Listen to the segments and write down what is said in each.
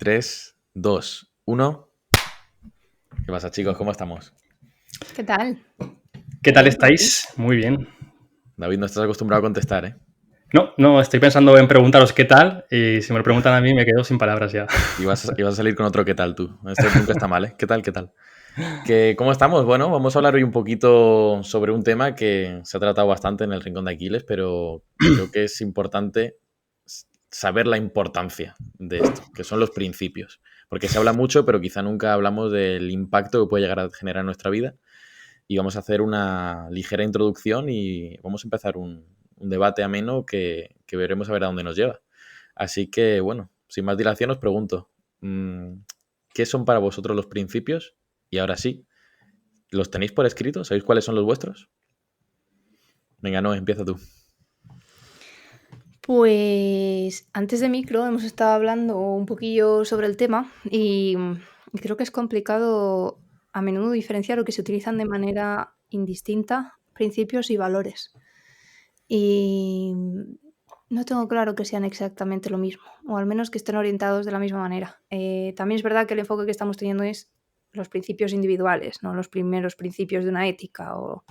3, 2, 1. ¿Qué pasa, chicos? ¿Cómo estamos? ¿Qué tal? ¿Qué tal Bien, por aquí. estáis? Muy bien. David, no estás acostumbrado a contestar, ¿eh? No, estoy pensando en preguntaros qué tal y si me lo preguntan a mí me quedo sin palabras ya. Y vas a salir con otro ¿qué tal tú? Esto nunca está mal, ¿eh? ¿Qué tal? ¿Qué tal? ¿Cómo estamos? Bueno, vamos a hablar hoy un poquito sobre un tema que se ha tratado bastante en el Rincón de Aquiles, pero creo que es importante saber la importancia de esto, que son los principios. Porque se habla mucho, pero quizá nunca hablamos del impacto que puede llegar a generar en nuestra vida. Y vamos a hacer una ligera introducción y vamos a empezar un debate ameno que veremos a ver a dónde nos lleva. Así que, bueno, sin más dilación os pregunto, ¿qué son para vosotros los principios? Y ahora sí, ¿los tenéis por escrito? ¿Sabéis cuáles son los vuestros? Venga, no, empieza tú. Pues antes de micro hemos estado hablando un poquillo sobre el tema y creo que es complicado a menudo diferenciar o que se utilizan de manera indistinta principios y valores. Y no tengo claro que sean exactamente lo mismo, o al menos que estén orientados de la misma manera. También es verdad que el enfoque que estamos teniendo es los principios individuales, no los primeros principios de una ética o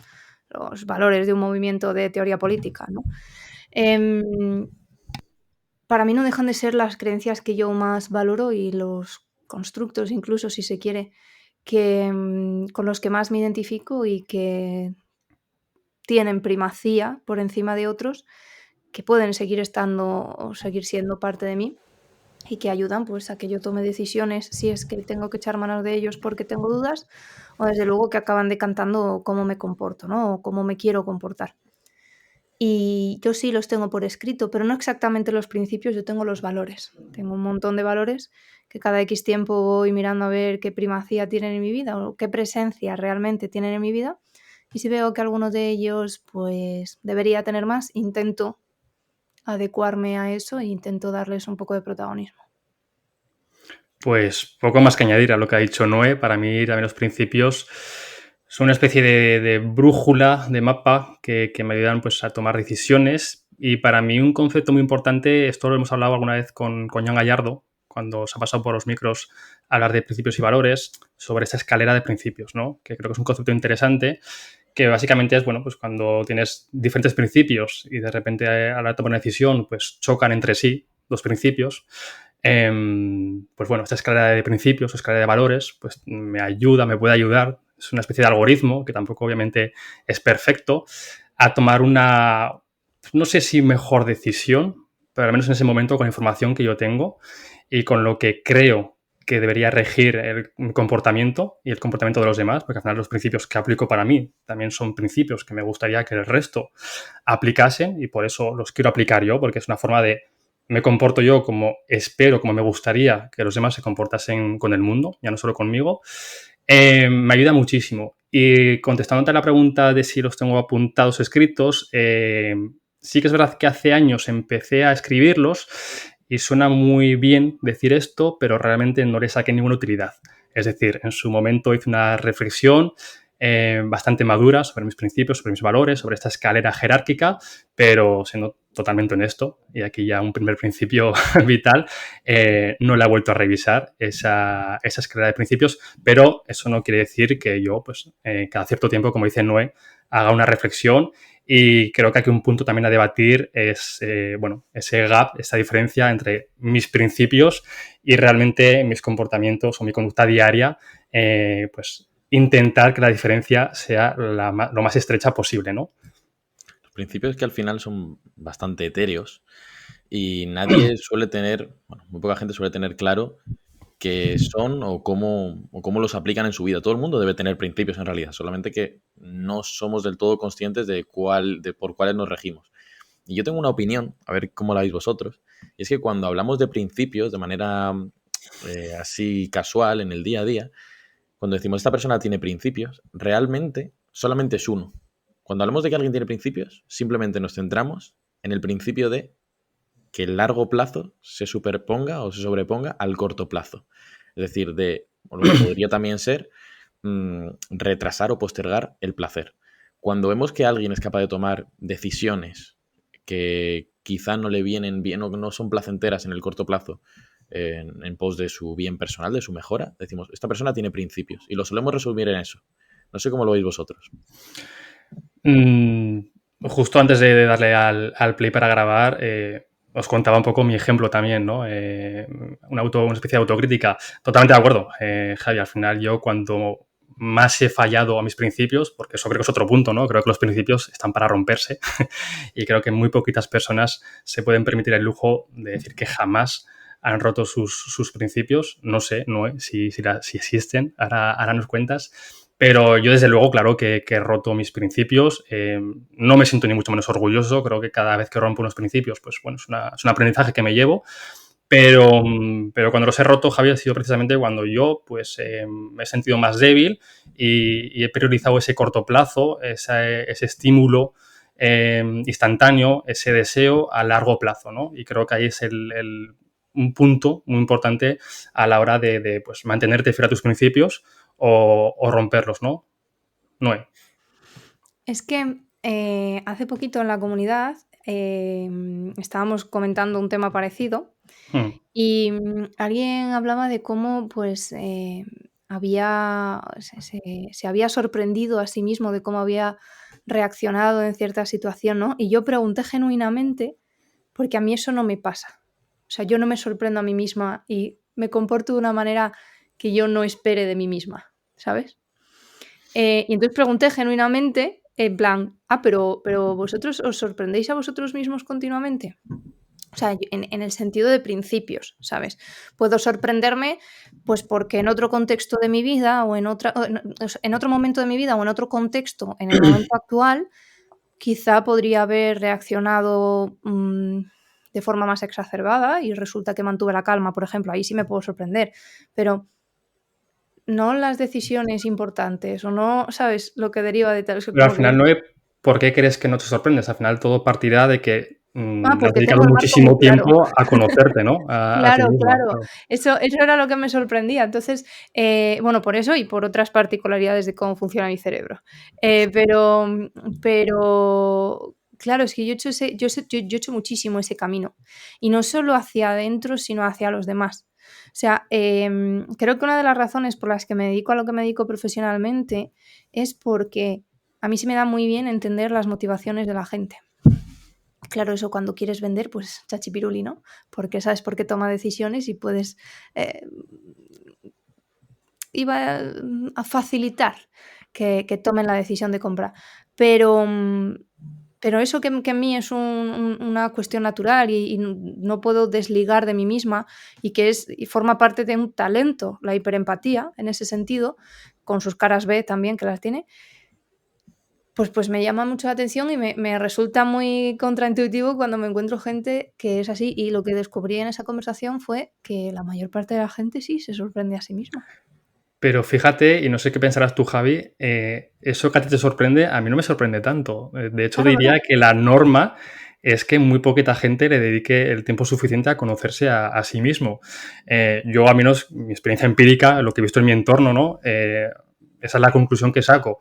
los valores de un movimiento de teoría política, ¿no? Para mí no dejan de ser las creencias que yo más valoro y los constructos, incluso si se quiere, con los que más me identifico y que tienen primacía por encima de otros, que pueden seguir estando o seguir siendo parte de mí y que ayudan pues a que yo tome decisiones si es que tengo que echar manos de ellos porque tengo dudas, o desde luego que acaban decantando cómo me comporto, ¿no? O cómo me quiero comportar. Y yo sí los tengo por escrito, pero no exactamente los principios, yo tengo los valores. Tengo un montón de valores que cada X tiempo voy mirando a ver qué primacía tienen en mi vida o qué presencia realmente tienen en mi vida. Y si veo que alguno de ellos pues debería tener más, intento adecuarme a eso e intento darles un poco de protagonismo. Pues poco más que añadir a lo que ha dicho Noé. Para mí también los principios son una especie de brújula, de mapa que me ayudan pues, a tomar decisiones. Y para mí un concepto muy importante, esto lo hemos hablado alguna vez con Jan Gallardo, cuando se ha pasado por los micros a hablar de principios y valores, sobre esta escalera de principios, ¿no? Que creo que es un concepto interesante, que básicamente es, bueno, pues cuando tienes diferentes principios y de repente a la hora de tomar una decisión, pues chocan entre sí los principios. Pues bueno, esta escalera de principios, escalera de valores, pues me puede ayudar, es una especie de algoritmo que tampoco obviamente es perfecto, a tomar una, no sé si mejor decisión, pero al menos en ese momento con la información que yo tengo y con lo que creo que debería regir el comportamiento y el comportamiento de los demás, porque al final los principios que aplico para mí también son principios que me gustaría que el resto aplicasen y por eso los quiero aplicar yo, porque es una forma de me comporto yo como espero, como me gustaría que los demás se comportasen con el mundo, ya no solo conmigo, me ayuda muchísimo. Y contestándote a la pregunta de si los tengo apuntados o escritos, sí que es verdad que hace años empecé a escribirlos y suena muy bien decir esto, pero realmente no le saqué ninguna utilidad. Es decir, en su momento hice una reflexión bastante madura sobre mis principios, sobre mis valores, sobre esta escalera jerárquica, pero siendo totalmente honesto, y aquí ya un primer principio vital, no la he vuelto a revisar esa escalera de principios, pero eso no quiere decir que yo, pues, cada cierto tiempo, como dice Noé, haga una reflexión y creo que aquí un punto también a debatir es, bueno, ese gap, esa diferencia entre mis principios y realmente mis comportamientos o mi conducta diaria, pues intentar que la diferencia sea lo más estrecha posible, ¿no? Los principios que al final son bastante etéreos y nadie suele tener, bueno, muy poca gente suele tener claro qué son o cómo los aplican en su vida. Todo el mundo debe tener principios en realidad, solamente que no somos del todo conscientes de por cuáles nos regimos. Y yo tengo una opinión, a ver cómo la veis vosotros, y es que cuando hablamos de principios de manera así casual en el día a día, cuando decimos esta persona tiene principios, realmente solamente es uno. Cuando hablamos de que alguien tiene principios, simplemente nos centramos en el principio de que el largo plazo se superponga o se sobreponga al corto plazo. Es decir, o lo que podría también ser retrasar o postergar el placer. Cuando vemos que alguien es capaz de tomar decisiones que quizá no le vienen bien o que no son placenteras en el corto plazo, en pos de su bien personal, de su mejora. Decimos, esta persona tiene principios y lo solemos resumir en eso. No sé cómo lo veis vosotros. Justo antes de darle al play para grabar, os contaba un poco mi ejemplo también, ¿no? Una especie de autocrítica. Totalmente de acuerdo, Javi. Al final yo cuando más he fallado a mis principios, porque eso creo que es otro punto, ¿no? Creo que los principios están para romperse y creo que muy poquitas personas se pueden permitir el lujo de decir que jamás han roto sus principios. No sé, si existen, ahora nos cuentas. Pero yo, desde luego, claro que he roto mis principios. No me siento ni mucho menos orgulloso. Creo que cada vez que rompo unos principios, pues bueno, es un aprendizaje que me llevo. Pero cuando los he roto, Javi, ha sido precisamente cuando yo pues, me he sentido más débil y he priorizado ese corto plazo, ese estímulo instantáneo, ese deseo a largo plazo, ¿no? Y creo que ahí es un punto muy importante a la hora de pues, mantenerte fiel a tus principios o romperlos, ¿no? Noé. Es que hace poquito en la comunidad estábamos comentando un tema parecido y alguien hablaba de cómo pues se había sorprendido a sí mismo de cómo había reaccionado en cierta situación, ¿no? Y yo pregunté genuinamente, porque a mí eso no me pasa. O sea, yo no me sorprendo a mí misma y me comporto de una manera que yo no espere de mí misma, ¿sabes? Y entonces pregunté genuinamente, en plan, pero ¿vosotros os sorprendéis a vosotros mismos continuamente? O sea, en el sentido de principios, ¿sabes? Puedo sorprenderme, pues porque en otro contexto de mi vida o en otro momento de mi vida o en otro contexto, en el momento actual, quizá podría haber reaccionado de forma más exacerbada y resulta que mantuve la calma, por ejemplo. Ahí sí me puedo sorprender, pero no las decisiones importantes o no, ¿sabes? Lo que deriva de tal. Pero al final, Noé, ¿por qué crees que no te sorprendes? Al final todo partirá de que has Porque dedicado tengo el marco muy muchísimo claro. tiempo a conocerte, ¿no? A ti Claro, misma. claro. Eso era lo que me sorprendía. Entonces, bueno, por eso y por otras particularidades de cómo funciona mi cerebro. Pero claro, es que yo he hecho muchísimo ese camino. Y no solo hacia adentro, sino hacia los demás. O sea, creo que una de las razones por las que me dedico a lo que me dedico profesionalmente es porque a mí se me da muy bien entender las motivaciones de la gente. Claro, eso cuando quieres vender, pues chachipiruli, ¿no? Porque sabes por qué toma decisiones y puedes... iba a facilitar que tomen la decisión de compra. Pero eso que en mí es una cuestión natural y no puedo desligar de mí misma y forma parte de un talento, la hiperempatía, en ese sentido, con sus caras B también, que las tiene, pues me llama mucho la atención y me resulta muy contraintuitivo cuando me encuentro gente que es así. Y lo que descubrí en esa conversación fue que la mayor parte de la gente sí se sorprende a sí misma. Pero fíjate, y no sé qué pensarás tú, Javi, eso que a ti te sorprende, a mí no me sorprende tanto. De hecho, Claro, diría que la norma es que muy poquita gente le dedique el tiempo suficiente a conocerse a sí mismo. Yo, al menos, mi experiencia empírica, lo que he visto en mi entorno, ¿no? Esa es la conclusión que saco.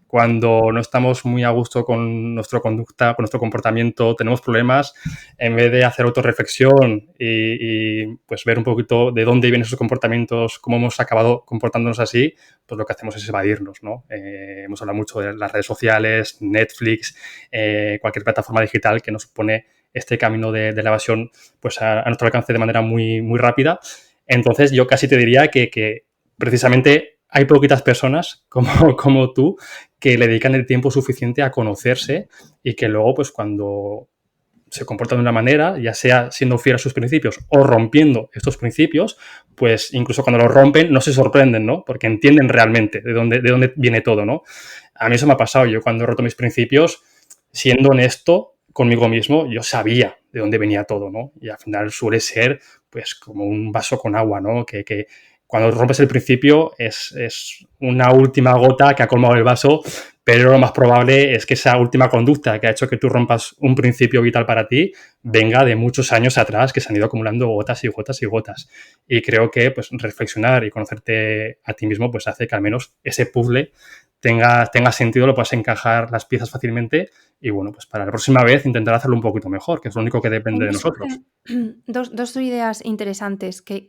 Cuando no estamos muy a gusto con nuestra conducta, con nuestro comportamiento, tenemos problemas, en vez de hacer autorreflexión y pues ver un poquito de dónde vienen esos comportamientos, cómo hemos acabado comportándonos así, pues lo que hacemos es evadirnos, ¿no? Hemos hablado mucho de las redes sociales, Netflix, cualquier plataforma digital que nos pone este camino de la evasión pues a nuestro alcance de manera muy, muy rápida. Entonces, yo casi te diría que precisamente hay poquitas personas como tú que le dedican el tiempo suficiente a conocerse y que luego, pues cuando se comportan de una manera, ya sea siendo fiel a sus principios o rompiendo estos principios, pues incluso cuando los rompen no se sorprenden, ¿no? Porque entienden realmente de dónde viene todo, ¿no? A mí eso me ha pasado. Yo cuando he roto mis principios, siendo honesto conmigo mismo, yo sabía de dónde venía todo, ¿no? Y al final suele ser, pues, como un vaso con agua, ¿no? Que cuando rompes el principio es una última gota que ha colmado el vaso, pero lo más probable es que esa última conducta que ha hecho que tú rompas un principio vital para ti venga de muchos años atrás, que se han ido acumulando gotas y gotas y gotas. Y creo que pues reflexionar y conocerte a ti mismo pues hace que al menos ese puzzle tenga sentido, lo puedas encajar las piezas fácilmente y bueno, pues para la próxima vez intentar hacerlo un poquito mejor, que es lo único que depende de Me nosotros. surgen dos ideas interesantes que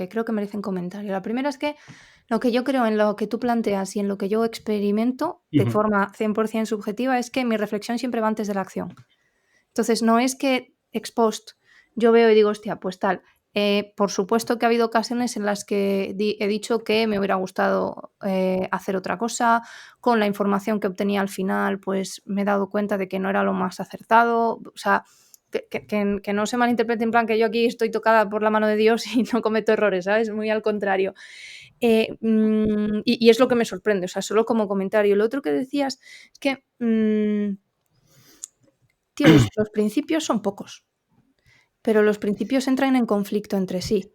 creo que merecen comentario. La primera es que lo que yo creo en lo que tú planteas y en lo que yo experimento de Ujú. forma 100% subjetiva es que mi reflexión siempre va antes de la acción. Entonces, no es que ex post yo veo y digo, hostia, pues tal. Por supuesto que ha habido ocasiones en las que he dicho que me hubiera gustado hacer otra cosa. Con la información que obtenía al final, pues me he dado cuenta de que no era lo más acertado. O sea, que no se malinterprete en plan que yo aquí estoy tocada por la mano de Dios y no cometo errores, ¿sabes? Muy al contrario. Y es lo que me sorprende, o sea, solo como comentario. Lo otro que decías es que, tío, los principios son pocos, pero los principios entran en conflicto entre sí.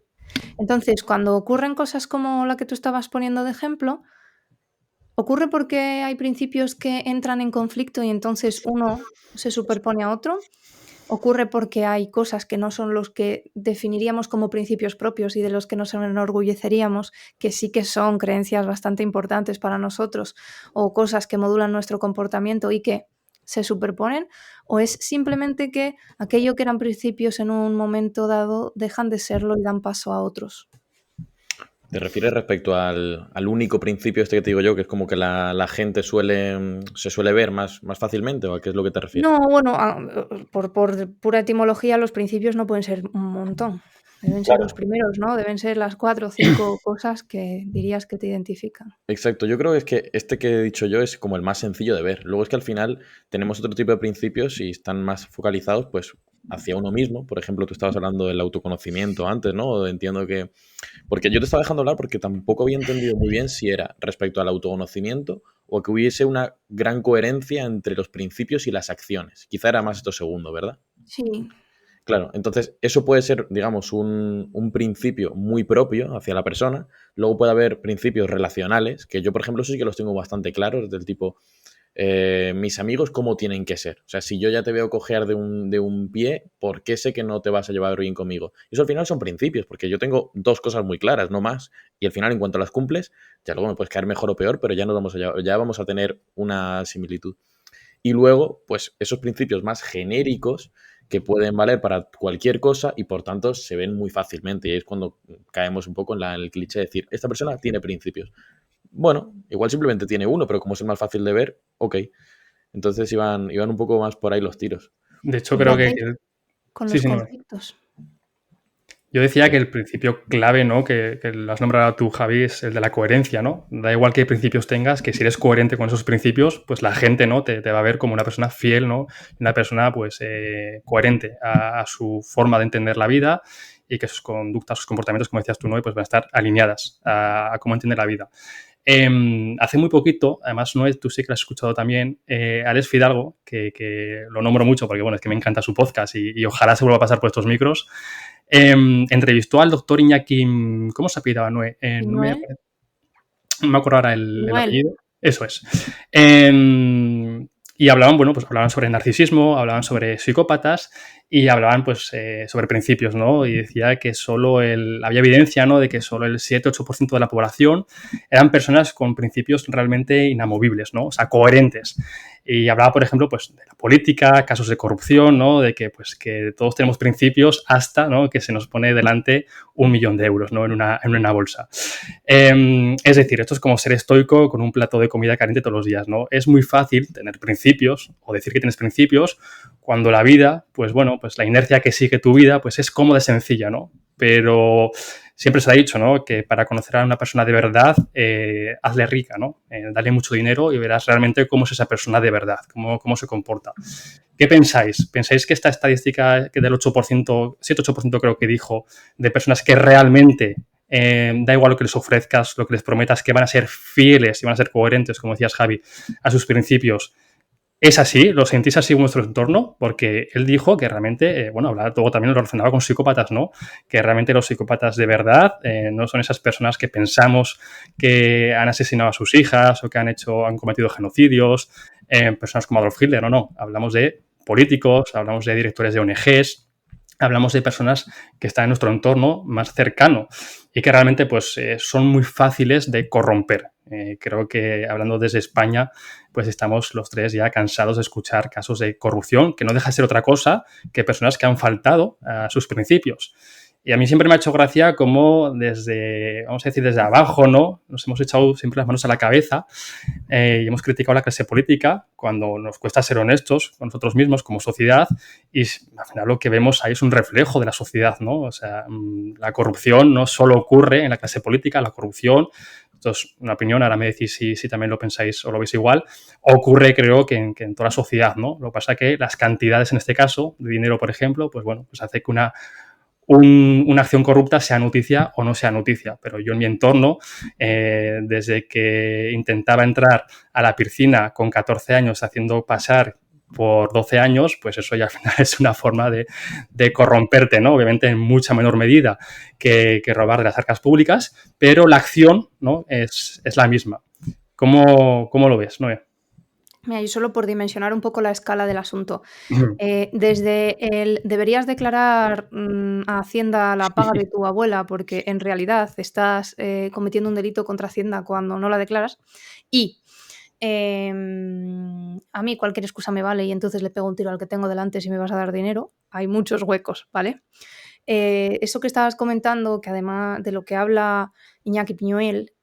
Entonces, cuando ocurren cosas como la que tú estabas poniendo de ejemplo, ocurre porque hay principios que entran en conflicto y entonces uno se superpone a otro. Ocurre porque hay cosas que no son los que definiríamos como principios propios y de los que nos enorgulleceríamos, que sí que son creencias bastante importantes para nosotros, o cosas que modulan nuestro comportamiento y que se superponen, o es simplemente que aquello que eran principios en un momento dado dejan de serlo y dan paso a otros. ¿Te refieres respecto al único principio este que te digo yo, que es como que la gente se suele ver más fácilmente, o a qué es lo que te refieres? No, bueno, por pura etimología los principios no pueden ser un montón. Deben ser los Claro. primeros, ¿no? Deben ser las 4 o 5 cosas que dirías que te identifican. Exacto, yo creo que es que este que he dicho yo es como el más sencillo de ver. Luego es que al final tenemos otro tipo de principios y están más focalizados pues hacia uno mismo. Por ejemplo, tú estabas hablando del autoconocimiento antes, ¿no? Entiendo que... Porque yo te estaba dejando hablar porque tampoco había entendido muy bien si era respecto al autoconocimiento o que hubiese una gran coherencia entre los principios y las acciones. Quizá era más esto segundo, ¿verdad? Sí. Claro, entonces eso puede ser, digamos, un principio muy propio hacia la persona. Luego puede haber principios relacionales, que yo, por ejemplo, sí que los tengo bastante claros, del tipo, mis amigos, ¿cómo tienen que ser? O sea, si yo ya te veo cojear de un pie, ¿por qué sé que no te vas a llevar bien conmigo? Eso al final son principios, porque yo tengo dos cosas muy claras, no más. Y al final, en cuanto las cumples, ya luego me puedes caer mejor o peor, pero ya vamos a tener una similitud. Y luego, pues esos principios más genéricos que pueden valer para cualquier cosa y por tanto se ven muy fácilmente. Y es cuando caemos un poco en el cliché de decir, esta persona tiene principios. Bueno, igual simplemente tiene uno, pero como es el más fácil de ver, ok. Entonces iban un poco más por ahí los tiros. De hecho, ¿Y qué creo que... hacéis con Sí, los sí, no. conflictos? Yo decía que el principio clave, ¿no? Que lo has nombrado tú, Javi, es el de la coherencia, ¿no? Da igual qué principios tengas, que si eres coherente con esos principios, pues la gente, ¿no? Te va a ver como una persona fiel, ¿no? Una persona, pues, coherente a su forma de entender la vida y que sus conductas, sus comportamientos, como decías tú, ¿no? Pues van a estar alineadas a cómo entiende la vida. Hace muy poquito, además, Noé, tú sí que lo has escuchado también, Alex Fidalgo, que lo nombro mucho porque, bueno, es que me encanta su podcast y ojalá se vuelva a pasar por estos micros. Entrevistó al doctor Iñaki, ¿cómo se apellidaba Noé? ¿Noel? No me acuerdo ahora el Noel. apellido. Eso es. Y hablaban, bueno, pues hablaban sobre narcisismo, hablaban sobre psicópatas y hablaban, pues, sobre principios, ¿no? Y decía que había evidencia, ¿no? De que solo el 7-8% de la población eran personas con principios realmente inamovibles, ¿no? O sea, coherentes. Y hablaba, por ejemplo, pues, de la política, casos de corrupción, ¿no? De que, pues, que todos tenemos principios hasta, ¿no? Que se nos pone delante 1.000.000 de euros, ¿no? En una bolsa. Es decir, esto es como ser estoico con un plato de comida caliente todos los días, ¿no? Es muy fácil tener principios o decir que tienes principios cuando la vida, pues bueno, pues la inercia que sigue tu vida, pues es cómoda y sencilla, ¿no? Pero siempre se ha dicho, ¿no? Que para conocer a una persona de verdad, hazle rica, ¿no? Dale mucho dinero y verás realmente cómo es esa persona de verdad, cómo se comporta. ¿Qué pensáis? ¿Pensáis que esta estadística que del 8%, 7-8% creo que dijo, de personas que realmente da igual lo que les ofrezcas, lo que les prometas, que van a ser fieles y van a ser coherentes, como decías, Javi, a sus principios, ¿Es así? ¿Lo sentís así en vuestro entorno? Porque él dijo que realmente, hablaba, todo también lo relacionaba con psicópatas, ¿no? Que realmente los psicópatas de verdad no son esas personas que pensamos que han asesinado a sus hijas o que han cometido genocidios, personas como Adolf Hitler, no. Hablamos de políticos, hablamos de directores de ONGs, hablamos de personas que están en nuestro entorno más cercano y que realmente pues, son muy fáciles de corromper. Creo que hablando desde España, pues estamos los tres ya cansados de escuchar casos de corrupción, que no deja de ser otra cosa que personas que han faltado a sus principios. Y a mí siempre me ha hecho gracia cómo desde, vamos a decir, desde abajo, ¿no? Nos hemos echado siempre las manos a la cabeza y hemos criticado la clase política cuando nos cuesta ser honestos con nosotros mismos como sociedad y al final lo que vemos ahí es un reflejo de la sociedad, ¿no? O sea, la corrupción no solo ocurre en la clase política, la corrupción, esto es una opinión, ahora me decís si también lo pensáis o lo veis igual, ocurre creo que en toda la sociedad, ¿no? Lo que pasa es que las cantidades en este caso, de dinero por ejemplo, pues bueno, pues hace que una acción corrupta sea noticia o no sea noticia, pero yo en mi entorno, desde que intentaba entrar a la piscina con 14 años haciendo pasar por 12 años, pues eso ya al final es una forma de corromperte, ¿no? Obviamente en mucha menor medida que robar de las arcas públicas, pero la acción, ¿no? es la misma. ¿Cómo lo ves, Noé? Mira, y solo por dimensionar un poco la escala del asunto. Desde el deberías declarar a Hacienda la paga de tu abuela porque en realidad estás cometiendo un delito contra Hacienda cuando no la declaras. Y a mí cualquier excusa me vale y entonces le pego un tiro al que tengo delante si me vas a dar dinero. Hay muchos huecos, ¿vale? Eso que estabas comentando, que además de lo que habla Iñaki Piñuel,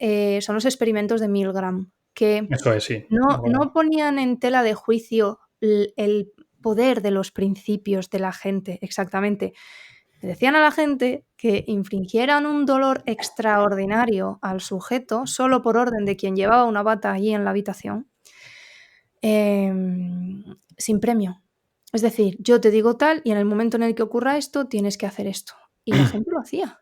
son los experimentos de Milgram, que Eso es, sí. no ponían en tela de juicio el poder de los principios de la gente, exactamente. Le decían a la gente que infringieran un dolor extraordinario al sujeto solo por orden de quien llevaba una bata allí en la habitación, sin premio. Es decir, yo te digo tal y en el momento en el que ocurra esto tienes que hacer esto. Y la gente lo hacía.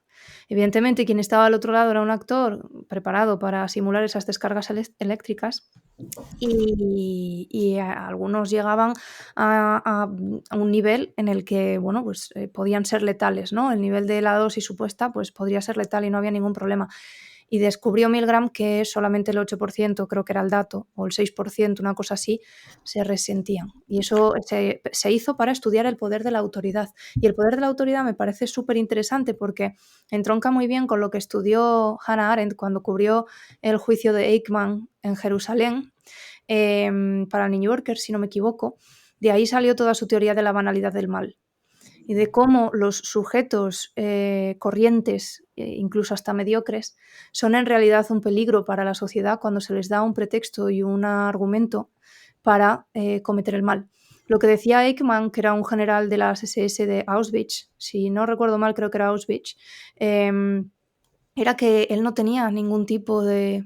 Evidentemente, quien estaba al otro lado era un actor preparado para simular esas descargas eléctricas y algunos llegaban a un nivel en el que, bueno, pues podían ser letales, ¿no? El nivel de la dosis supuesta pues podría ser letal y no había ningún problema. Y descubrió Milgram que solamente el 8%, creo que era el dato, o el 6%, una cosa así, se resentían. Y eso se hizo para estudiar el poder de la autoridad. Y el poder de la autoridad me parece súper interesante porque entronca muy bien con lo que estudió Hannah Arendt cuando cubrió el juicio de Eichmann en Jerusalén para New Yorker, si no me equivoco. De ahí salió toda su teoría de la banalidad del mal y de cómo los sujetos corrientes, incluso hasta mediocres, son en realidad un peligro para la sociedad cuando se les da un pretexto y un argumento para cometer el mal. Lo que decía Eichmann, que era un general de las SS de Auschwitz, si no recuerdo mal, creo que era Auschwitz, era que él no tenía ningún tipo de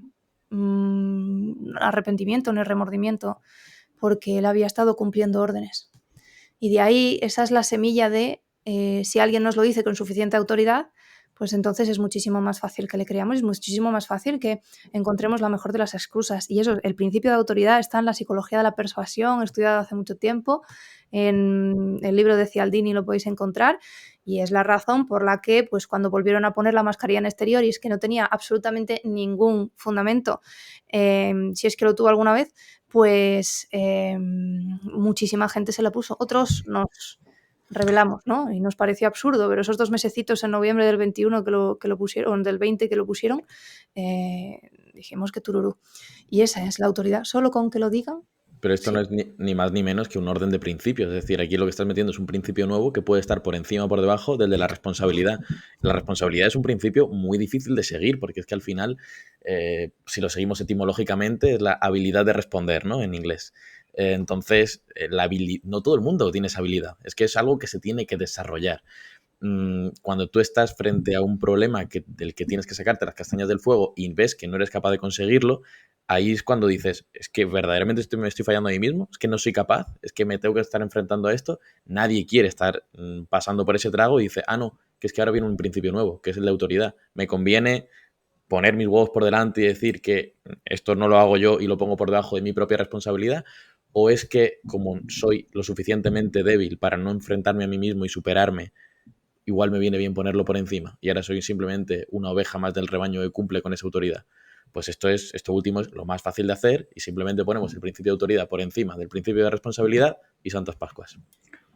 arrepentimiento ni remordimiento porque él había estado cumpliendo órdenes. Y de ahí esa es la semilla de si alguien nos lo dice con suficiente autoridad, pues entonces es muchísimo más fácil que le creamos, es muchísimo más fácil que encontremos la mejor de las excusas. Y eso, el principio de autoridad está en la psicología de la persuasión, estudiado hace mucho tiempo, en el libro de Cialdini lo podéis encontrar, y es la razón por la que pues cuando volvieron a poner la mascarilla en exteriores, que no tenía absolutamente ningún fundamento, si es que lo tuvo alguna vez, pues muchísima gente se la puso. Otros nos rebelamos, ¿no? Y nos pareció absurdo, pero esos 2 mesecitos en noviembre del 21 que lo pusieron, del 20 que lo pusieron, dijimos que tururú. Y esa es la autoridad. Solo con que lo digan. Pero esto Sí. no es ni más ni menos que un orden de principios. Es decir, aquí lo que estás metiendo es un principio nuevo que puede estar por encima o por debajo del de la responsabilidad. La responsabilidad es un principio muy difícil de seguir, porque es que al final, si lo seguimos etimológicamente, es la habilidad de responder, ¿no? En inglés. Entonces, no todo el mundo tiene esa habilidad. Es que es algo que se tiene que desarrollar. Cuando tú estás frente a un problema del que tienes que sacarte las castañas del fuego y ves que no eres capaz de conseguirlo, ahí es cuando dices, es que verdaderamente me estoy fallando a mí mismo, es que no soy capaz, es que me tengo que estar enfrentando a esto. Nadie quiere estar pasando por ese trago y dice, no, que es que ahora viene un principio nuevo, que es el de autoridad. Me conviene poner mis huevos por delante y decir que esto no lo hago yo y lo pongo por debajo de mi propia responsabilidad, ¿O es que como soy lo suficientemente débil para no enfrentarme a mí mismo y superarme, igual me viene bien ponerlo por encima y ahora soy simplemente una oveja más del rebaño que cumple con esa autoridad? Pues esto último es lo más fácil de hacer y simplemente ponemos el principio de autoridad por encima del principio de responsabilidad y Santas Pascuas.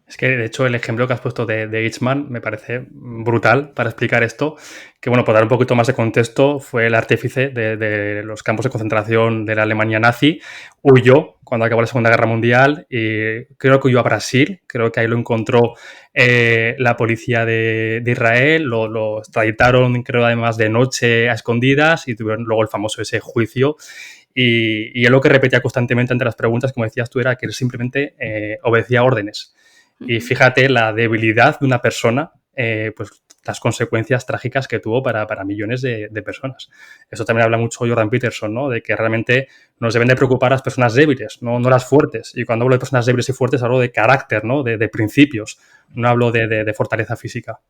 Es que, de hecho, el ejemplo que has puesto de Eichmann me parece brutal para explicar esto. Que, bueno, por dar un poquito más de contexto, fue el artífice de los campos de concentración de la Alemania nazi. Huyó cuando acabó la Segunda Guerra Mundial y creo que huyó a Brasil. Creo que ahí lo encontró la policía de Israel. Lo extraditaron, creo, además de noche a escondidas y tuvieron luego el famoso ese juicio. Y él lo que repetía constantemente ante las preguntas, como decías tú, era que él simplemente obedecía órdenes. Y fíjate la debilidad de una persona, pues las consecuencias trágicas que tuvo para millones de personas. Eso también habla mucho Jordan Peterson, ¿no? De que realmente nos deben de preocupar las personas débiles, no las fuertes. Y cuando hablo de personas débiles y fuertes, hablo de carácter, ¿no? De principios. No hablo de fortaleza física.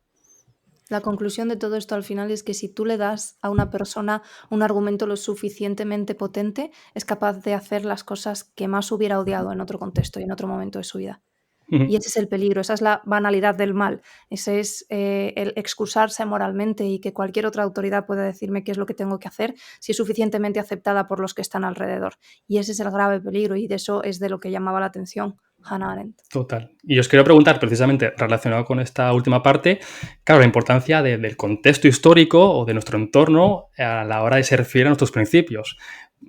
La conclusión de todo esto al final es que si tú le das a una persona un argumento lo suficientemente potente, es capaz de hacer las cosas que más hubiera odiado en otro contexto y en otro momento de su vida. Y ese es el peligro, esa es la banalidad del mal, ese es el excusarse moralmente y que cualquier otra autoridad pueda decirme qué es lo que tengo que hacer si es suficientemente aceptada por los que están alrededor. Y ese es el grave peligro y de eso es de lo que llamaba la atención Hannah Arendt. Total. Y os quiero preguntar, precisamente relacionado con esta última parte, claro, la importancia del contexto histórico o de nuestro entorno a la hora de ser fiel a nuestros principios.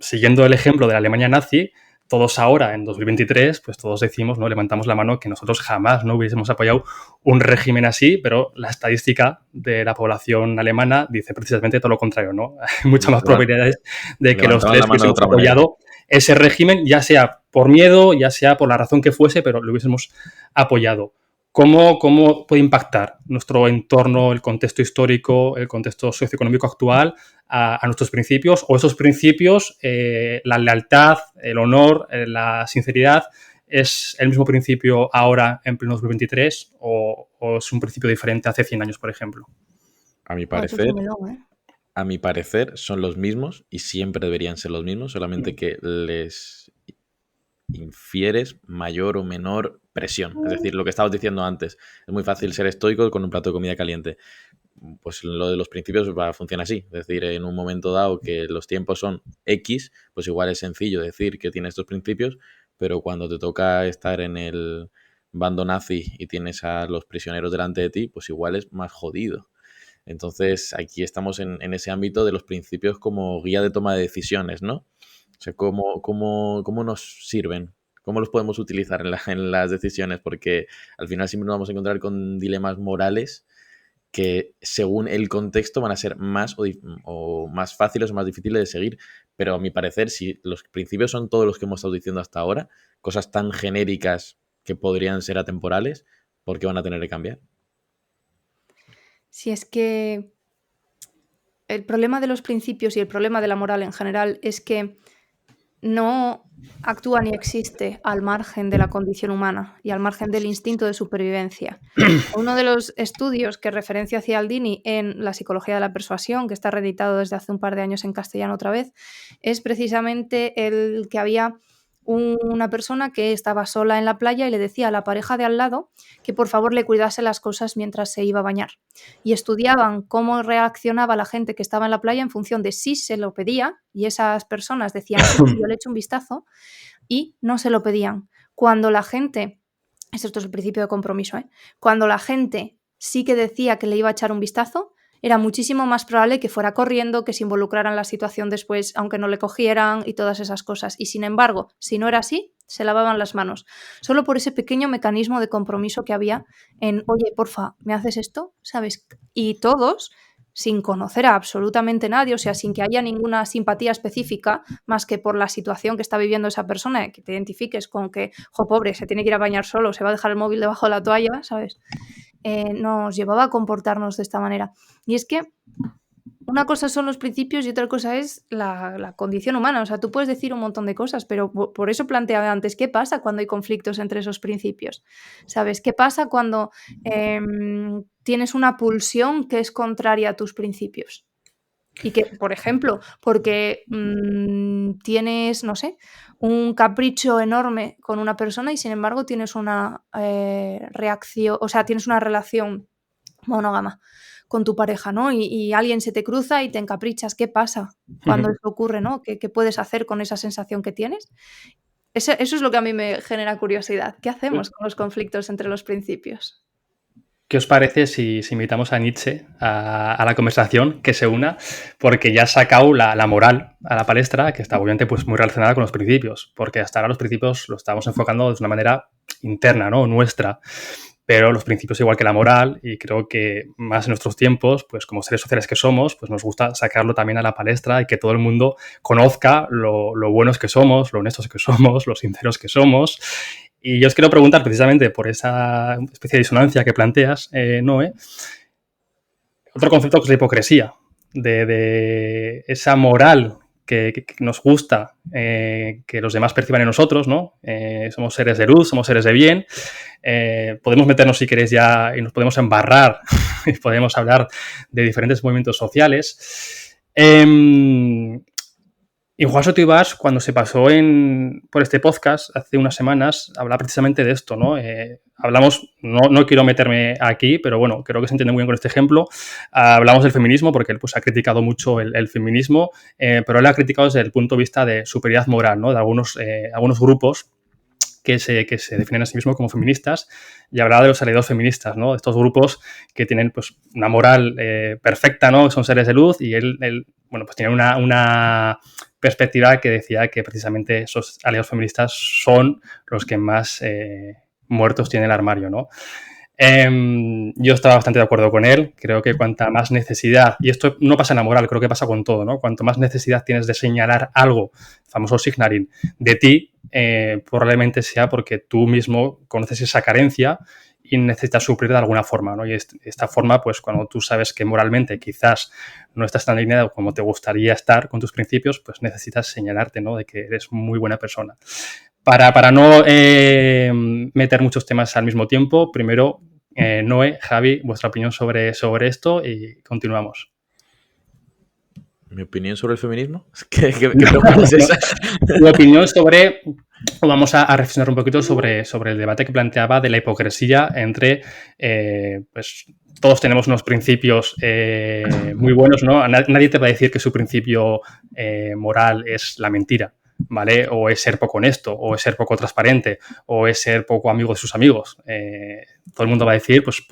Siguiendo el ejemplo de la Alemania nazi, todos ahora, en 2023, pues todos decimos, ¿no? Levantamos la mano que nosotros jamás no hubiésemos apoyado un régimen así, pero la estadística de la población alemana dice precisamente todo lo contrario, ¿no? Hay muchas más probabilidades de que los tres hubiésemos apoyado ese régimen, ya sea por miedo, ya sea por la razón que fuese, pero lo hubiésemos apoyado. ¿Cómo puede impactar nuestro entorno, el contexto histórico, el contexto socioeconómico actual a nuestros principios? ¿O esos principios, la lealtad, el honor, la sinceridad, es el mismo principio ahora en pleno 2023 o es un principio diferente hace 100 años, por ejemplo? A mi parecer son los mismos y siempre deberían ser los mismos, solamente que les infieres mayor o menor presión. Es decir, lo que estabas diciendo antes, es muy fácil ser estoico con un plato de comida caliente. Pues lo de los principios funciona así. Es decir, en un momento dado que los tiempos son X, pues igual es sencillo decir que tienes estos principios, pero cuando te toca estar en el bando nazi y tienes a los prisioneros delante de ti, pues igual es más jodido. Entonces, aquí estamos en ese ámbito de los principios como guía de toma de decisiones, ¿no? O sea, ¿cómo nos sirven? ¿Cómo los podemos utilizar en las decisiones? Porque al final siempre nos vamos a encontrar con dilemas morales que según el contexto van a ser más o más fáciles o más difíciles de seguir. Pero a mi parecer, si los principios son todos los que hemos estado diciendo hasta ahora, cosas tan genéricas que podrían ser atemporales, ¿por qué van a tener que cambiar? Si es que el problema de los principios y el problema de la moral en general es que no actúa ni existe al margen de la condición humana y al margen del instinto de supervivencia. Uno de los estudios que referencia Cialdini en La psicología de la persuasión, que está reeditado desde hace un par de años en castellano otra vez, es precisamente el que había una persona que estaba sola en la playa y le decía a la pareja de al lado que por favor le cuidase las cosas mientras se iba a bañar. Y estudiaban cómo reaccionaba la gente que estaba en la playa en función de si se lo pedía, y esas personas decían, sí, yo le echo un vistazo, y no se lo pedían. Cuando la gente, esto es el principio de compromiso, cuando la gente sí que decía que le iba a echar un vistazo, era muchísimo más probable que fuera corriendo, que se involucrara en la situación después, aunque no le cogieran y todas esas cosas. Y sin embargo, si no era así, se lavaban las manos. Solo por ese pequeño mecanismo de compromiso que había en, oye, porfa, ¿me haces esto? ¿Sabes? Y todos, sin conocer a absolutamente nadie, o sea, sin que haya ninguna simpatía específica, más que por la situación que está viviendo esa persona, que te identifiques con que, jo, pobre, se tiene que ir a bañar solo, se va a dejar el móvil debajo de la toalla, ¿sabes? Nos llevaba a comportarnos de esta manera. Y es que una cosa son los principios y otra cosa es la condición humana. O sea, tú puedes decir un montón de cosas, pero por eso planteaba antes, ¿qué pasa cuando hay conflictos entre esos principios? ¿Sabes? ¿Qué pasa cuando tienes una pulsión que es contraria a tus principios? Y que, por ejemplo, porque tienes, no sé, un capricho enorme con una persona y sin embargo tienes una reacción, o sea, tienes una relación monógama con tu pareja, ¿no? Y alguien se te cruza y te encaprichas. ¿Qué pasa cuando eso ocurre, ¿no? ¿Qué puedes hacer con esa sensación que tienes? Eso es lo que a mí me genera curiosidad. ¿Qué hacemos con los conflictos entre los principios? ¿Qué os parece si invitamos a Nietzsche a la conversación, que se una? Porque ya ha sacado la moral a la palestra, que está obviamente pues, muy relacionada con los principios, porque hasta ahora los principios los estamos enfocando de una manera interna, ¿no? Nuestra. Pero los principios, igual que la moral, y creo que más en nuestros tiempos, pues como seres sociales que somos, pues nos gusta sacarlo también a la palestra y que todo el mundo conozca lo buenos que somos, lo honestos que somos, lo sinceros que somos. Y yo os quiero preguntar precisamente por esa especie de disonancia que planteas, Noé, otro concepto que es la hipocresía, de esa moral que nos gusta que los demás perciban en nosotros, ¿no? Somos seres de luz, somos seres de bien. Podemos meternos, si queréis, ya y nos podemos embarrar y podemos hablar de diferentes movimientos sociales. Y Juan Sotibás, cuando se pasó por este podcast hace unas semanas, hablaba precisamente de esto, ¿no? Hablamos, no quiero meterme aquí, pero bueno, creo que se entiende muy bien con este ejemplo. Hablamos del feminismo, porque él pues, ha criticado mucho el feminismo, pero él ha criticado desde el punto de vista de superioridad moral, ¿no? De algunos grupos que se definen a sí mismos como feministas, y hablaba de los aliados feministas, ¿no? Estos grupos que tienen pues, una moral perfecta, ¿no? Son seres de luz, y él bueno, pues tiene una perspectiva que decía que precisamente esos aliados feministas son los que más muertos tiene el armario, ¿no? Yo estaba bastante de acuerdo con él. Creo que cuanta más necesidad, y esto no pasa en la moral, creo que pasa con todo, ¿no? Cuanto más necesidad tienes de señalar algo, famoso signaling, de ti, probablemente sea porque tú mismo conoces esa carencia y necesitas suplir de alguna forma, ¿no? Y esta forma, pues cuando tú sabes que moralmente quizás no estás tan alineado como te gustaría estar con tus principios, pues necesitas señalarte, ¿no? De que eres muy buena persona. Para no meter muchos temas al mismo tiempo, primero, Noé, Javi, vuestra opinión sobre esto y continuamos. ¿Mi opinión sobre el feminismo? ¿Qué pregunta es esa? Mi opinión sobre... Vamos a reflexionar un poquito sobre el debate que planteaba de la hipocresía entre... pues todos tenemos unos principios muy buenos, ¿no? Nadie te va a decir que su principio moral es la mentira, ¿vale? O es ser poco honesto, o es ser poco transparente, o es ser poco amigo de sus amigos. Todo el mundo va a decir, pues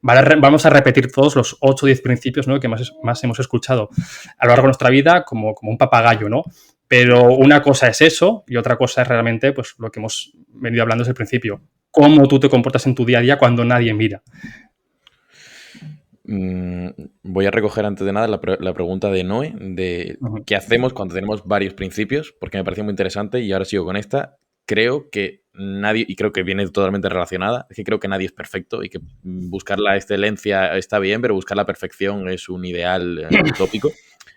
vamos a repetir todos los 8 o 10 principios, ¿no? Que más hemos escuchado a lo largo de nuestra vida como un papagayo, ¿no? Pero una cosa es eso y otra cosa es realmente pues, lo que hemos venido hablando desde el principio. Cómo tú te comportas en tu día a día cuando nadie mira. Voy a recoger antes de nada la pregunta de Noé, de qué hacemos cuando tenemos varios principios, porque me pareció muy interesante y ahora sigo con esta. Creo que nadie, y creo que viene totalmente relacionada, es que creo que nadie es perfecto y que buscar la excelencia está bien, pero buscar la perfección es un ideal utópico.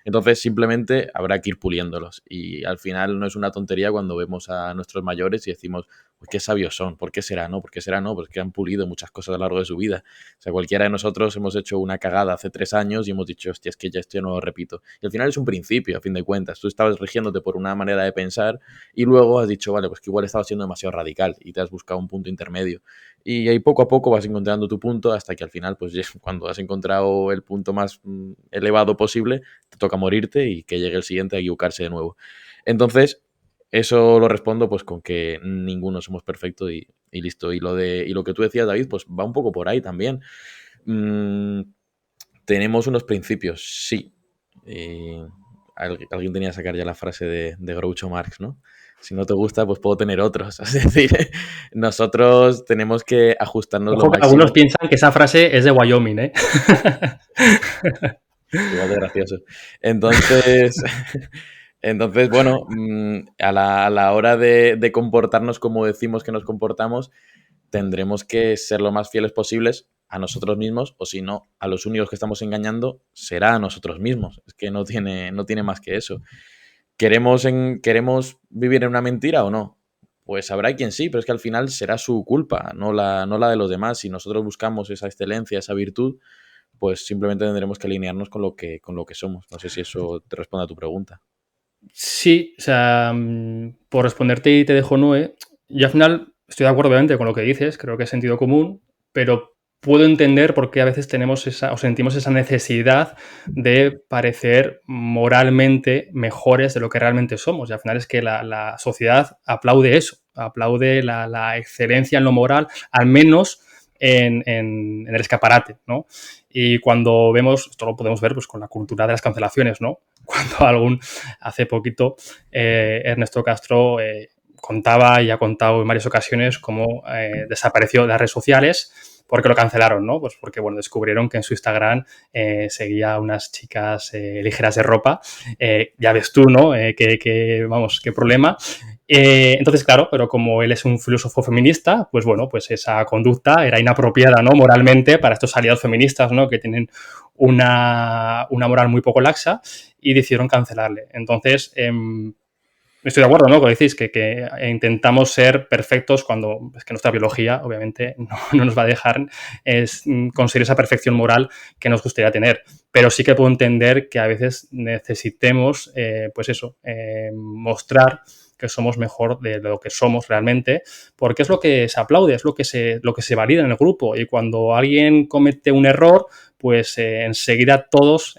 Entonces simplemente habrá que ir puliéndolos y al final no es una tontería cuando vemos a nuestros mayores y decimos, pues qué sabios son, ¿por qué será? ¿No? ¿Por qué será? No, porque han pulido muchas cosas a lo largo de su vida. O sea, cualquiera de nosotros hemos hecho una cagada hace 3 años y hemos dicho, hostia, es que ya esto no lo repito. Y al final es un principio, a fin de cuentas. Tú estabas rigiéndote por una manera de pensar y luego has dicho, vale, pues que igual estaba siendo demasiado radical y te has buscado un punto intermedio. Y ahí poco a poco vas encontrando tu punto hasta que al final, pues cuando has encontrado el punto más elevado posible, te toca morirte y que llegue el siguiente a equivocarse de nuevo. Entonces, eso lo respondo pues con que ninguno somos perfectos y listo. Y lo que tú decías, David, pues va un poco por ahí también. Tenemos unos principios, sí. Alguien tenía que sacar ya la frase de Groucho Marx, ¿no? Si no te gusta, pues puedo tener otros. Es decir, nosotros tenemos que ajustarnos Ojo, lo máximo. algunos piensan que esa frase es de Wyoming, ¿eh? Igual de gracioso. Entonces, bueno, a la hora de comportarnos como decimos que nos comportamos, tendremos que ser lo más fieles posibles a nosotros mismos, o si no, a los únicos que estamos engañando será a nosotros mismos. Es que no tiene más que eso. ¿Queremos vivir en una mentira o no? Pues habrá quien sí, pero es que al final será su culpa, no la de los demás. Si nosotros buscamos esa excelencia, esa virtud, pues simplemente tendremos que alinearnos con lo que somos. No sé si eso te responde a tu pregunta. Sí, o sea, por responderte y te dejo, Noé, yo al final estoy de acuerdo obviamente con lo que dices, creo que es sentido común, pero puedo entender por qué a veces tenemos o sentimos esa necesidad de parecer moralmente mejores de lo que realmente somos. Y al final es que la sociedad aplaude eso, aplaude la excelencia en lo moral, al menos en el escaparate, ¿no? Y cuando vemos, esto lo podemos ver pues con la cultura de las cancelaciones, ¿no? Cuando hace poquito Ernesto Castro contaba y ha contado en varias ocasiones cómo desapareció de las redes sociales porque lo cancelaron, ¿no? Pues porque, bueno, descubrieron que en su Instagram seguía a unas chicas ligeras de ropa. Ya ves tú, ¿no? Vamos, qué problema. Entonces, claro, pero como él es un filósofo feminista, pues bueno, pues esa conducta era inapropiada, ¿no? Moralmente para estos aliados feministas, ¿no? Que tienen una moral muy poco laxa y decidieron cancelarle. Entonces, estoy de acuerdo, ¿no? Como decís, que intentamos ser perfectos cuando es que nuestra biología, obviamente, no nos va a dejar conseguir esa perfección moral que nos gustaría tener. Pero sí que puedo entender que a veces necesitemos, pues eso, mostrar que somos mejor de lo que somos realmente, porque es lo que se aplaude, es lo que se valida en el grupo. Y cuando alguien comete un error, pues enseguida todos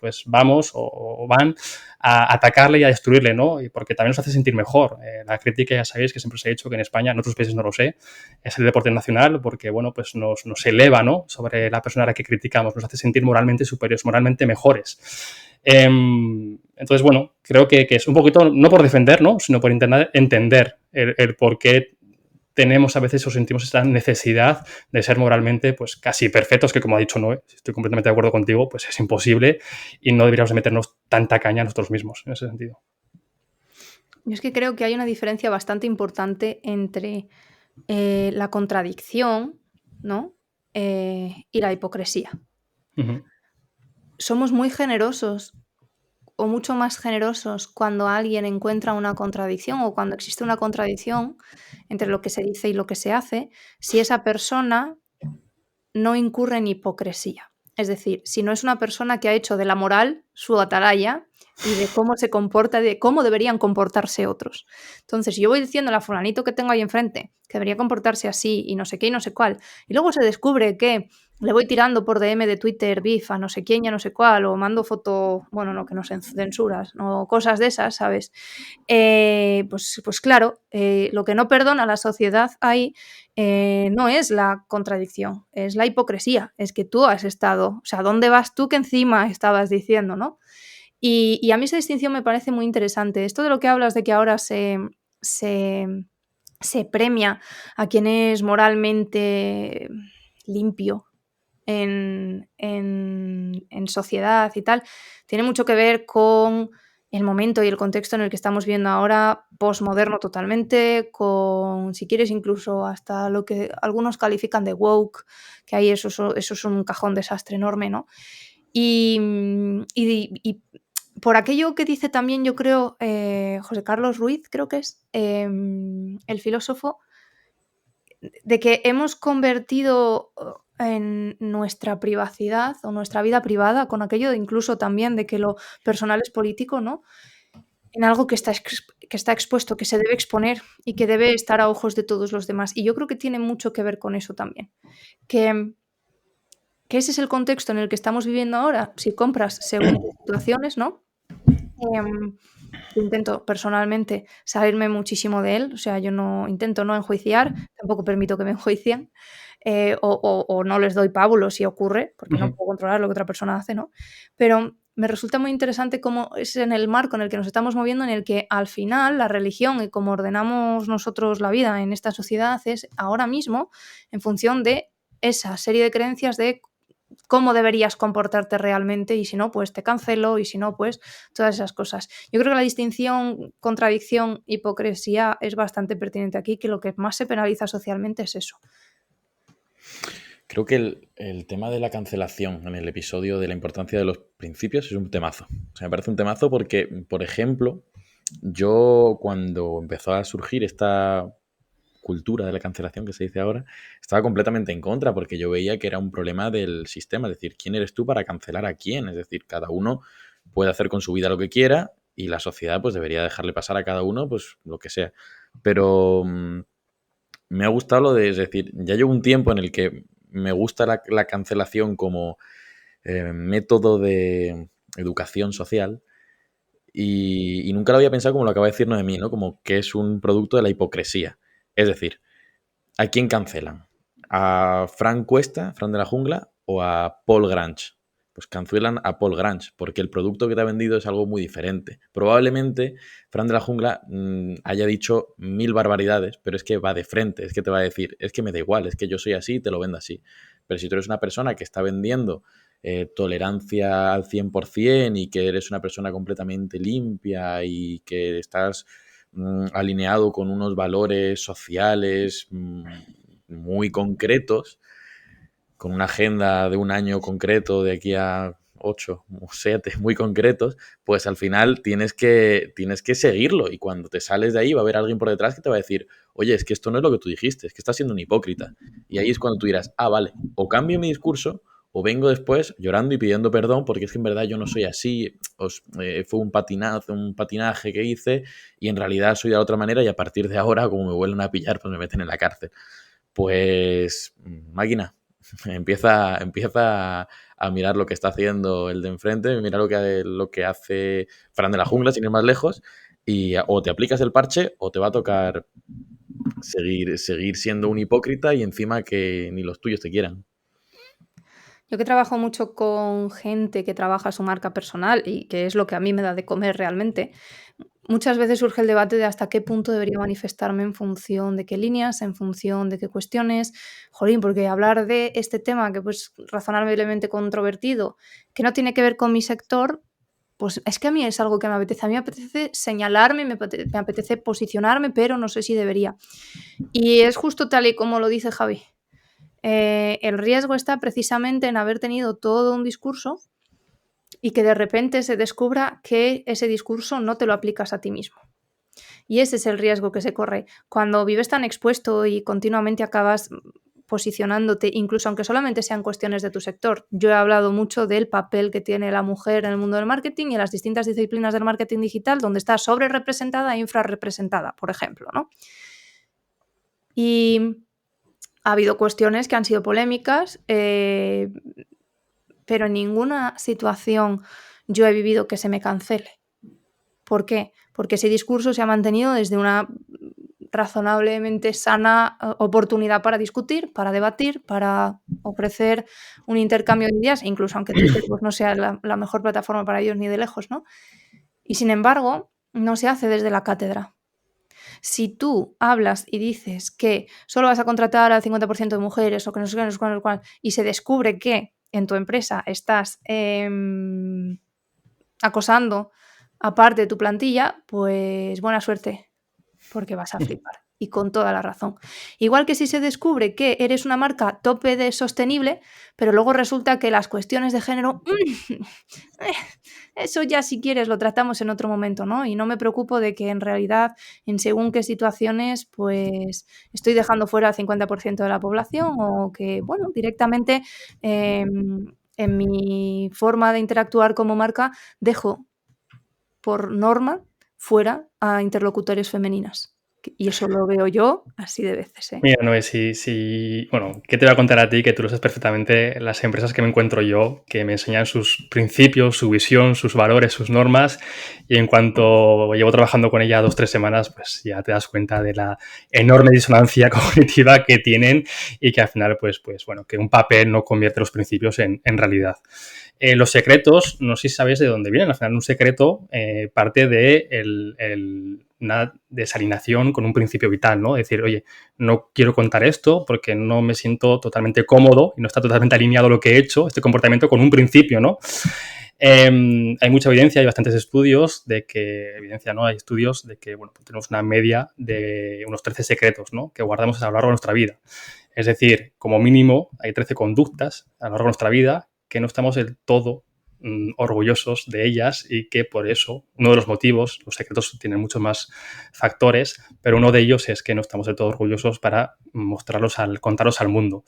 pues vamos o van a atacarle y a destruirle, ¿no? Y porque también nos hace sentir mejor. La crítica, ya sabéis, que siempre se ha dicho que en España, en otros países no lo sé, es el deporte nacional porque, bueno, pues nos eleva, ¿no? Sobre la persona a la que criticamos, nos hace sentir moralmente superiores, moralmente mejores. Entonces, bueno, creo que es un poquito, no por defender, ¿no? Sino por intentar entender el por qué tenemos a veces o sentimos esta necesidad de ser moralmente pues casi perfectos, que como ha dicho Noé, si estoy completamente de acuerdo contigo, pues es imposible y no deberíamos de meternos tanta caña a nosotros mismos en ese sentido. Yo es que creo que hay una diferencia bastante importante entre la contradicción, ¿no? Y la hipocresía. Uh-huh. Somos muy generosos o mucho más generosos cuando alguien encuentra una contradicción o cuando existe una contradicción entre lo que se dice y lo que se hace, si esa persona no incurre en hipocresía. Es decir, si no es una persona que ha hecho de la moral su atalaya y de cómo se comporta, de cómo deberían comportarse otros. Entonces, si yo voy diciendo a fulanito que tengo ahí enfrente que debería comportarse así y no sé qué y no sé cuál, y luego se descubre que le voy tirando por DM de Twitter beef a no sé quién y a no sé cuál, o mando foto, bueno, no, que no se censuras, o cosas de esas, ¿sabes? Pues claro, lo que no perdona la sociedad ahí no es la contradicción, es la hipocresía, es que tú has estado, o sea, ¿dónde vas tú que encima estabas diciendo, no? Y a mí esa distinción me parece muy interesante. Esto de lo que hablas de que ahora se premia a quien es moralmente limpio en sociedad y tal, tiene mucho que ver con el momento y el contexto en el que estamos viendo ahora, posmoderno totalmente, con, si quieres, incluso hasta lo que algunos califican de woke, que ahí eso es un cajón desastre enorme, ¿no? Y por aquello que dice también, yo creo, José Carlos Ruiz, creo que es, el filósofo, de que hemos convertido en nuestra privacidad o nuestra vida privada, con aquello de incluso también de que lo personal es político, ¿no? En algo que está expuesto, que se debe exponer y que debe estar a ojos de todos los demás. Y yo creo que tiene mucho que ver con eso también. Que ese es el contexto en el que estamos viviendo ahora. Si compras según qué situaciones, ¿no? Yo intento personalmente salirme muchísimo de él, o sea, yo no intento no enjuiciar, tampoco permito que me enjuicien, o no les doy pábulos si ocurre, porque no Uh-huh. puedo controlar lo que otra persona hace, ¿no? Pero me resulta muy interesante cómo es en el marco en el que nos estamos moviendo, en el que al final la religión y cómo ordenamos nosotros la vida en esta sociedad es ahora mismo en función de esa serie de creencias de cómo deberías comportarte realmente y si no, pues te cancelo y si no, pues todas esas cosas. Yo creo que la distinción, contradicción, hipocresía es bastante pertinente aquí, que lo que más se penaliza socialmente es eso. Creo que el tema de la cancelación en el episodio de la importancia de los principios es un temazo. O sea, me parece un temazo porque, por ejemplo, yo cuando empezó a surgir esta cultura de la cancelación que se dice ahora, estaba completamente en contra porque yo veía que era un problema del sistema. Es decir, ¿quién eres tú para cancelar a quién? Es decir, cada uno puede hacer con su vida lo que quiera y la sociedad pues debería dejarle pasar a cada uno pues lo que sea. Pero me ha gustado lo de, es decir, ya llevo un tiempo en el que me gusta la cancelación como método de educación social y nunca lo había pensado como lo acaba de decir Noemí, ¿no? Como que es un producto de la hipocresía. Es decir, ¿a quién cancelan? ¿A Fran Cuesta, Fran de la Jungla, o a Paul Grange? Pues cancelan a Paul Grange, porque el producto que te ha vendido es algo muy diferente. Probablemente Fran de la Jungla haya dicho 1000 barbaridades, pero es que va de frente, es que te va a decir, es que me da igual, es que yo soy así y te lo vendo así. Pero si tú eres una persona que está vendiendo tolerancia al 100% y que eres una persona completamente limpia y que estás alineado con unos valores sociales muy concretos, con una agenda de un año concreto, de aquí a 8 o 7 muy concretos, pues al final tienes que seguirlo y cuando te sales de ahí va a haber alguien por detrás que te va a decir, oye, es que esto no es lo que tú dijiste, es que estás siendo un hipócrita. Y ahí es cuando tú dirás, ah, vale, o cambio mi discurso o vengo después llorando y pidiendo perdón porque es que en verdad yo no soy así, fue un patinaje que hice y en realidad soy de la otra manera y a partir de ahora, como me vuelven a pillar, pues me meten en la cárcel. Pues, máquina, empieza a mirar lo que está haciendo el de enfrente, mira lo que hace Fran de la Jungla, sin ir más lejos, y o te aplicas el parche o te va a tocar seguir siendo un hipócrita y encima que ni los tuyos te quieran. Yo que trabajo mucho con gente que trabaja su marca personal y que es lo que a mí me da de comer realmente, muchas veces surge el debate de hasta qué punto debería manifestarme en función de qué líneas, en función de qué cuestiones. Jolín, porque hablar de este tema que pues razonablemente controvertido, que no tiene que ver con mi sector, pues es que a mí es algo que me apetece. A mí me apetece señalarme, me apetece posicionarme, pero no sé si debería. Y es justo tal y como lo dice Javi. El riesgo está precisamente en haber tenido todo un discurso y que de repente se descubra que ese discurso no te lo aplicas a ti mismo. Y ese es el riesgo que se corre. Cuando vives tan expuesto y continuamente acabas posicionándote, incluso aunque solamente sean cuestiones de tu sector. Yo he hablado mucho del papel que tiene la mujer en el mundo del marketing y en las distintas disciplinas del marketing digital, donde está sobrerepresentada e infrarrepresentada, por ejemplo, ¿no? Y ha habido cuestiones que han sido polémicas, pero en ninguna situación yo he vivido que se me cancele. ¿Por qué? Porque ese discurso se ha mantenido desde una razonablemente sana oportunidad para discutir, para debatir, para ofrecer un intercambio de ideas, incluso aunque Twitter pues, no sea la mejor plataforma para ellos ni de lejos, ¿no? Y sin embargo, no se hace desde la cátedra. Si tú hablas y dices que solo vas a contratar al 50% de mujeres o que no sé qué, no sé cuál, y se descubre que en tu empresa estás acosando a parte de tu plantilla, pues buena suerte, porque vas a flipar. Y con toda la razón. Igual que si se descubre que eres una marca tope de sostenible, pero luego resulta que las cuestiones de género, eso ya si quieres lo tratamos en otro momento, ¿no? Y no me preocupo de que en realidad en según qué situaciones pues estoy dejando fuera al 50% de la población o que, bueno, directamente en mi forma de interactuar como marca dejo por norma fuera a interlocutores femeninas. Y eso lo veo yo así de veces, ¿eh? Mira, Noé, bueno, ¿qué te voy a contar a ti? Que tú lo sabes perfectamente, las empresas que me encuentro yo, que me enseñan sus principios, su visión, sus valores, sus normas, y en cuanto llevo trabajando con ella 2-3 semanas, pues ya te das cuenta de la enorme disonancia cognitiva que tienen y que al final, pues bueno, que un papel no convierte los principios en realidad. Los secretos, no sé si sabes de dónde vienen. Al final, un secreto parte de una desalineación con un principio vital, ¿no? Es decir, oye, no quiero contar esto porque no me siento totalmente cómodo y no está totalmente alineado lo que he hecho, este comportamiento, con un principio, ¿no? Hay mucha evidencia, hay bastantes estudios de que, hay estudios de que, bueno, pues tenemos una media de unos 13 secretos, ¿no? Que guardamos a lo largo de nuestra vida. Es decir, como mínimo hay 13 conductas a lo largo de nuestra vida que no estamos del todo orgullosos de ellas y que por eso, uno de los motivos, los secretos tienen muchos más factores, pero uno de ellos es que no estamos del todo orgullosos para contarlos al mundo.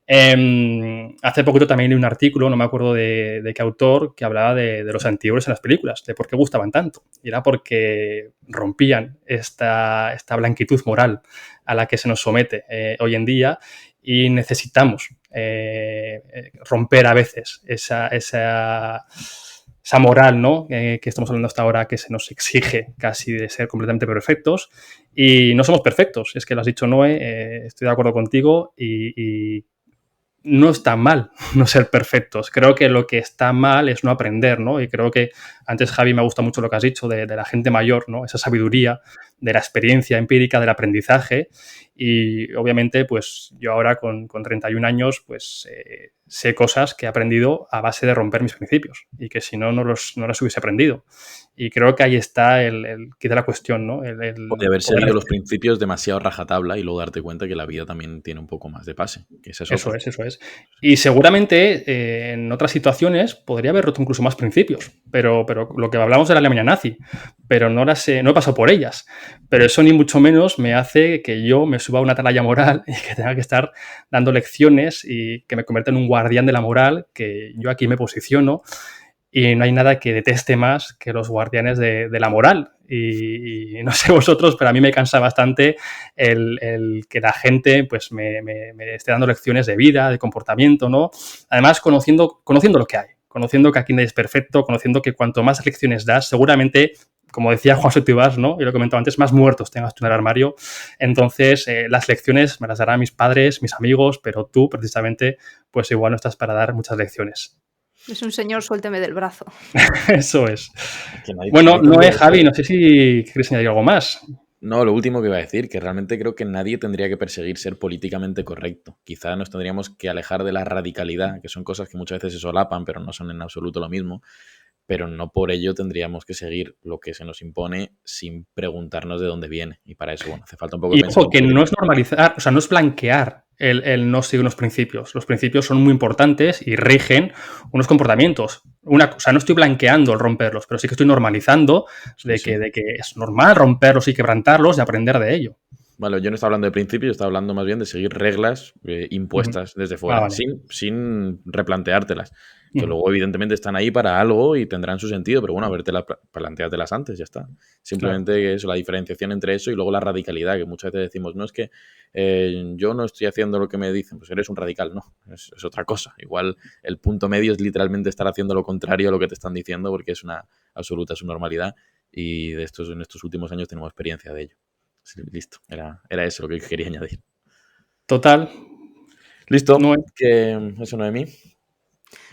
Hace poquito también leí un artículo, no me acuerdo de qué autor, que hablaba de los antihéroes en las películas, de por qué gustaban tanto. Y era porque rompían esta blanquitud moral a la que se nos somete hoy en día y necesitamos romper a veces esa moral, ¿no? Que estamos hablando hasta ahora, que se nos exige casi de ser completamente perfectos. Y no somos perfectos, es que lo has dicho, Noé, estoy de acuerdo contigo y no está mal no ser perfectos. Creo que lo que está mal es no aprender, ¿no? Y creo que antes, Javi, me gusta mucho lo que has dicho de la gente mayor, ¿no? Esa sabiduría de la experiencia empírica, del aprendizaje. Y obviamente, pues yo ahora con 31 años, pues sé cosas que he aprendido a base de romper mis principios y que si no, no las hubiese aprendido. Y creo que ahí está quizá la cuestión, ¿no? Puede haber seguido los principios demasiado rajatabla y luego darte cuenta que la vida también tiene un poco más de pase. Que eso es. Y seguramente en otras situaciones podría haber roto incluso más principios, pero lo que hablamos de la Alemania nazi, pero no he pasado por ellas. Pero eso ni mucho menos me hace que yo me suba a una atalaya moral y que tenga que estar dando lecciones y que me convierta en un guardián de la moral, que yo aquí me posiciono. Y no hay nada que deteste más que los guardianes de la moral. Y no sé vosotros, pero a mí me cansa bastante el que la gente pues me esté dando lecciones de vida, de comportamiento, ¿no? Además, conociendo lo que hay, conociendo que aquí nadie es perfecto, conociendo que cuanto más lecciones das, seguramente, como decía Juan Sotibás, ¿no? Y lo comentaba antes, más muertos tengas tú en el armario. Entonces, las lecciones me las darán mis padres, mis amigos, pero tú, precisamente, pues igual no estás para dar muchas lecciones. Es un señor, suélteme del brazo. Eso es. Bueno, Noé, Javi, no sé si quieres añadir algo más. No, lo último que iba a decir, que realmente creo que nadie tendría que perseguir ser políticamente correcto. Quizá nos tendríamos que alejar de la radicalidad, que son cosas que muchas veces se solapan, pero no son en absoluto lo mismo. Pero no por ello tendríamos que seguir lo que se nos impone sin preguntarnos de dónde viene. Y para eso, bueno, hace falta un poco de pensar. Y ojo, que no es normalizar, o sea, no es blanquear el no seguir unos principios. Los principios son muy importantes y rigen unos comportamientos. O sea, no estoy blanqueando el romperlos, pero sí que estoy normalizando de que es normal romperlos y quebrantarlos y aprender de ello. Vale, yo no estaba hablando de principios, yo estaba hablando más bien de seguir reglas impuestas desde fuera, vale. sin replanteártelas. Que luego, evidentemente, están ahí para algo y tendrán su sentido, pero bueno, plantéatelas antes, ya está. Simplemente eso, la diferenciación entre eso y luego la radicalidad, que muchas veces decimos, no es que yo no estoy haciendo lo que me dicen, pues eres un radical, no, es otra cosa. Igual el punto medio es literalmente estar haciendo lo contrario a lo que te están diciendo porque es una absoluta subnormalidad y en estos últimos años tenemos experiencia de ello. Sí, listo, era eso lo que quería añadir. Total. Listo, que eso no es de mí.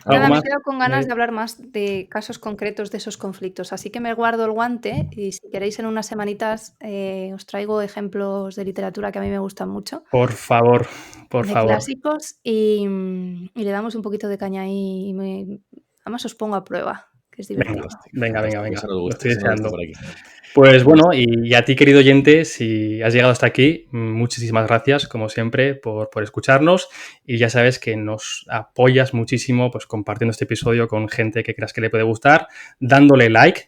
Nada, me quedo con ganas de hablar más de casos concretos de esos conflictos, así que me guardo el guante y si queréis en unas semanitas os traigo ejemplos de literatura que a mí me gustan mucho. Por favor. Clásicos y le damos un poquito de caña ahí y además os pongo a prueba, que es divertido. Venga. Lo estoy deseando. Pues bueno, y a ti, querido oyente, si has llegado hasta aquí, muchísimas gracias, como siempre, por escucharnos. Y ya sabes que nos apoyas muchísimo pues compartiendo este episodio con gente que creas que le puede gustar, dándole like,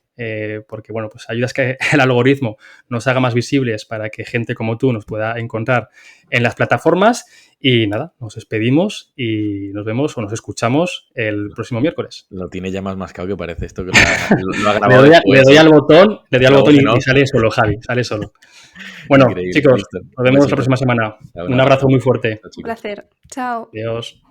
porque bueno, pues ayudas que el algoritmo nos haga más visibles para que gente como tú nos pueda encontrar en las plataformas. Y nada, nos despedimos y nos vemos o nos escuchamos el próximo miércoles. Lo tiene ya más mascado que parece esto que lo ha grabado. le doy al botón y sale solo, Javi, sale solo. Bueno, increíble, chicos, nos vemos la próxima semana. Un abrazo muy fuerte. Un placer. Chao. Adiós.